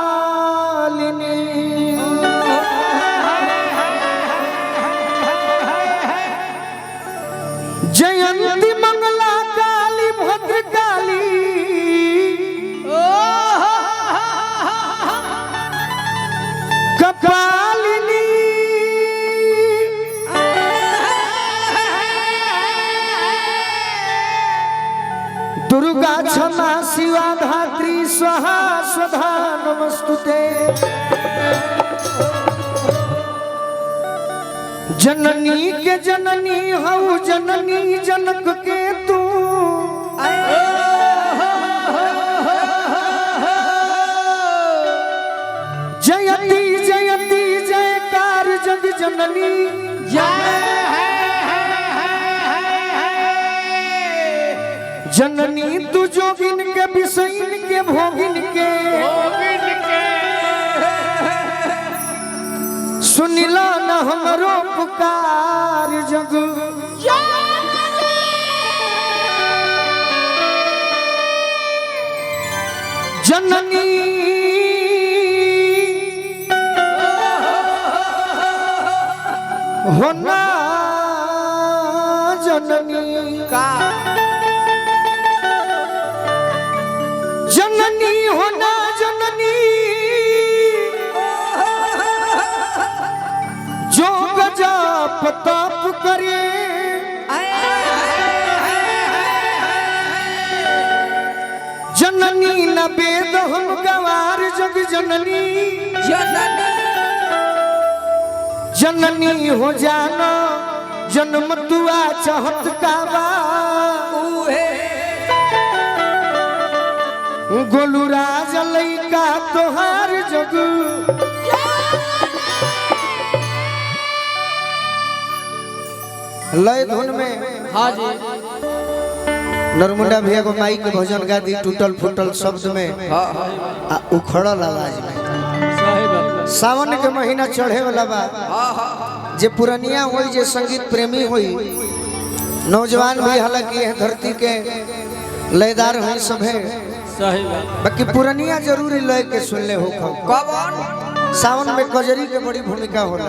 कपालिनी जयंती मंगला काली भद्रकाली कपालिनी दुर्गा क्षमा शिवा धात्री स्वाहा स्वधा नमस्तुते जननी के जननी हऊ जननी जनक के तू जयती जयती जयकार जग जननी जननी तू जोगिन के विषयन के भोगिन के सुनिला न हमरो पुकार जग जननी होना जननी का जननी होना जननी जो गजब तप करे जननी न वेद हम गवार जग जननी जननी हो जाना जन्म तुआ चाहत काबा गोलू राज लैका तोहार जग लय धुन में हाँ जी नरमुंडा भैया को माई के भजन गा दी टूटल फूटल शब्द में उखड़ल आवाज में सावन के महीना चढ़े वाला बा जे पुरनिया होई जे संगीत प्रेमी होई नौजवान भी हालांकि यह धरती के लयदार हैं सब है बाकी पुरनिया जरूर लय के सुन ले हो सावन में कजरी के बड़ी भूमिका होला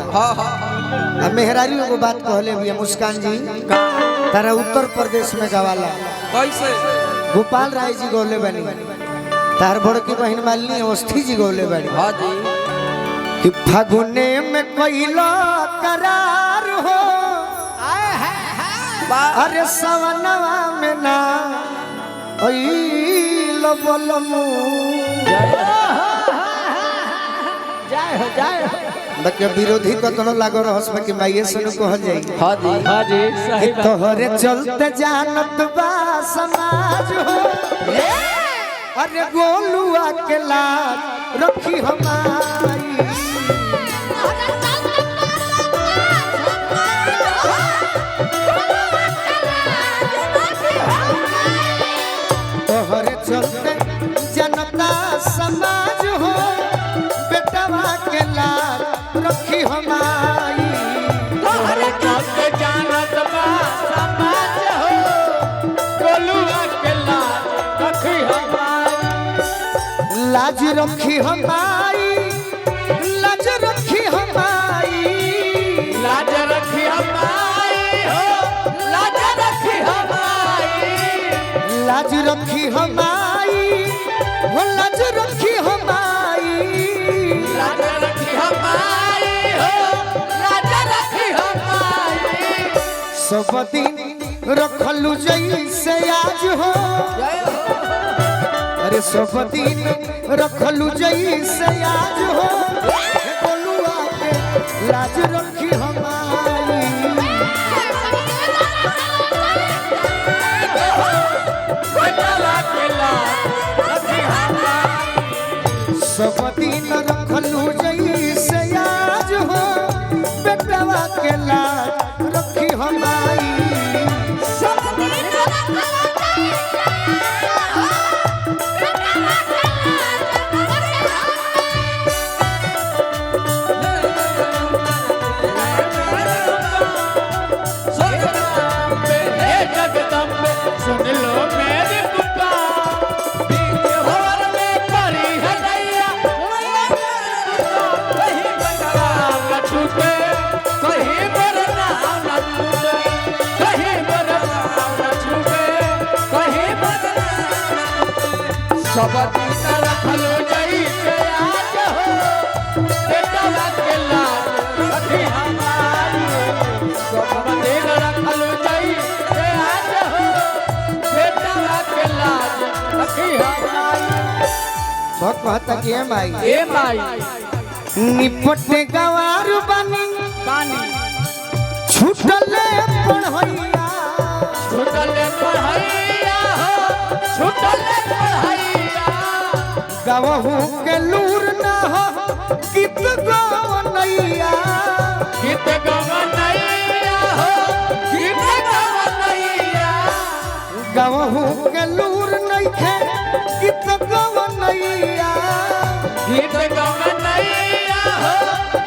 अब मेहरारी को बात कहले भी मुस्कान जी तारा उत्तर प्रदेश में गवाला कैसे गोपाल राय जी गौले बनी तार बड़की बहन मालिनी अवस्थी जी गौले बनी हाँ जी कि फागुने में कोइला करार हो अरे सवनवा में ना ओइलो बोलमु जाए बाकी विरोधी कतनो लागो रहस बाकी माइये से कहल जाई हाँ जी सही बात तोहरे चलते जानत बा समाज हो अरे गोलुआ के लाज रखी हमारी तोहरे चलते जनता समाज हो बेटवा के लाज रखी हमारी तोहरे चलते जानत बा समाज हो गोलुआ के लाज रखी हमारी लाज रखी हमारी लाज रखी हमारी लाज रखी हमारी हो लाज रखी हमारी लाज रखी हमारी हो लाज रखी हमारी लाज रखी हमारी हो लाज रखी हमारी सब दिन रखलू जैसे आज हो अरे सब दिन रखलू जैसे आज हो बोलुआ के लाज रखी हमारी सब दिन रखलू जैसे आज हो बेटवा के लाज रखी हमारी सब दिन रखलो जई के आज हो बेटा के लाज रखी हमारी सब दिन रखलो जई के आज हो बेटा के लाज रखी हमारी बहुत कहता कि है भाई ए माई निपटे गवार बनी पानी छूटले पढ़ैया छुटले पढ़ैया हो छुटले पढ़ैया गवहू के लूर ना हो गीत गवनैया गीत गवनैया हो गीत गवनैया गवहू के लूर नइखे गीत गवनैया गीत गवनैया हो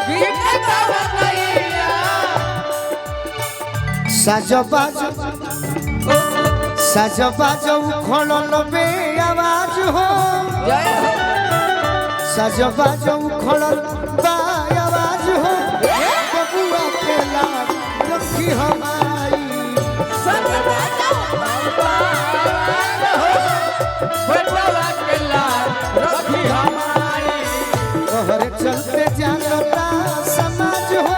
गीत गवनैया साजो बाजो उखड़ल बे आवाज हो जय हो साजो बाजो उखड़ल बा आवाज हो बबुआ के लाज रखी हमारी बेटा के लाज रखी हमारी तोहरे चलते जानता समाज हो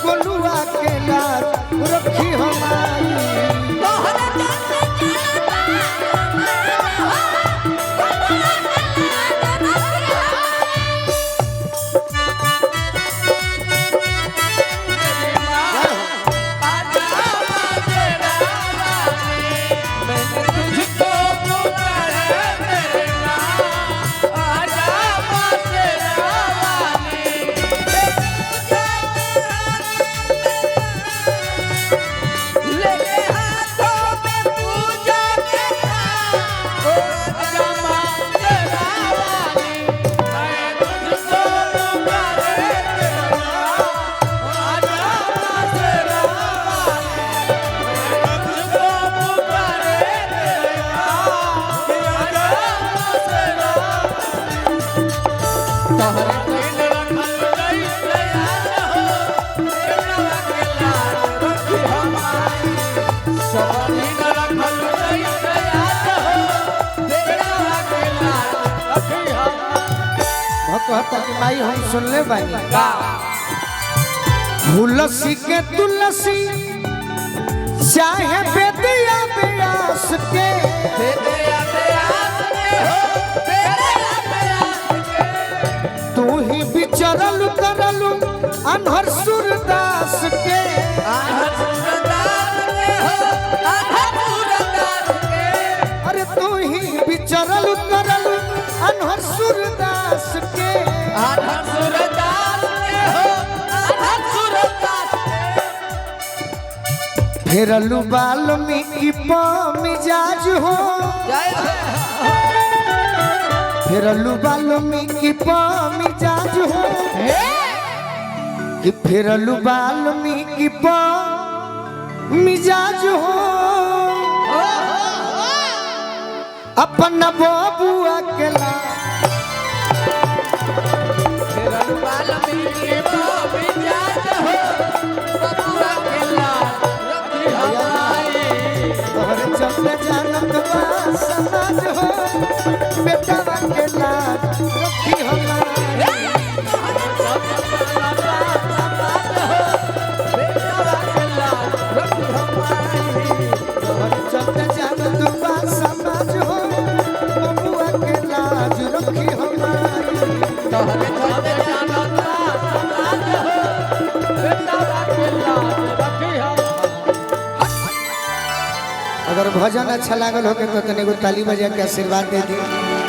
गोलुआ के लाज रखी हमारी कहता कि माई हम सुनले बानी तुलसी के तुलसी चाहे बेदिया बेयास के तू ही बिचरल करलू अनहर सूरदास के अरे तू ही बिचरल करलू अनहर सूरदास के फेरलू वाल्मीकि मिजाज हो फेरलू वाल्मीकि मिजाज हो कि फेरलू वाल्मीकि मिजाज हो अपन बबुआ के ला तोहरे चलते जानत बा समाज हो बेटा के लाज रखी हमारी तोहरे चलते जानत बा समाज हो बबुआ के लाज रखी हमारी अगर भजन अच्छा लागल हो के तो तने को ताली बजा के आशीर्वाद दे दी।